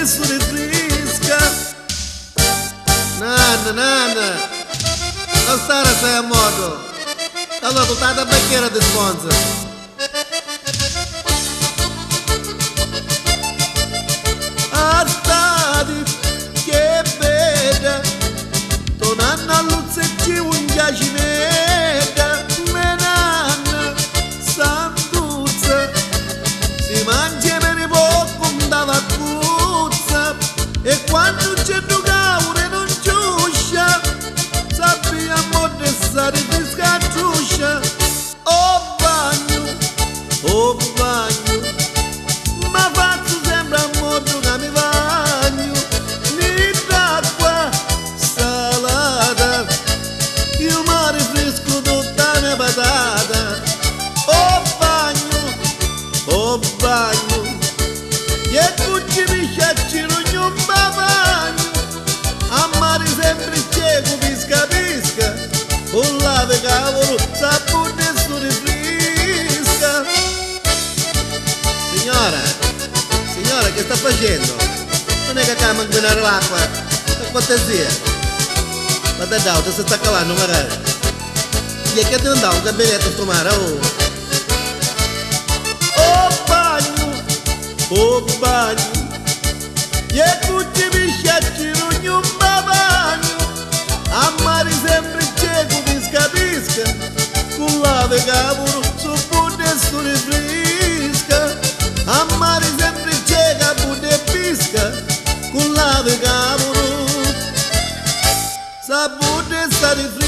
su rifresca. Nana, non stare assai a modo. Allora, tutta la bacchiera di sponsor. Astati, che bella, tornando a luzzecci un giacimento, menanna, santuzza, si mangia per i poco da vaccuzza, e quando c'è un caure non giuscia, sappiamo di stare di scattruscia, oh bagno, ma faccio sempre a modo che mi bagno, ni d'acqua salata, il mare fresco tutta mia patata, oh bagno, e tutti mi sciacciano non mi bagno, a mare sempre cieco pisca, un lave cavolo, sapone su rifresca. Signora, che sta facendo? Non è che acaba a inquinare l'acqua, per cortesia. Ma da già, si sta calando magari. Gli è che devo andare un gabinetto sto mare, oh! Oh bagno, e tutti mi sciacciano non mi bagno, a mare sempre cieco pisca, con lave cavolo, sapone su rifresca. A mare sempre cieca, bude pisca, con lave cavolo, sapone sta rifresca.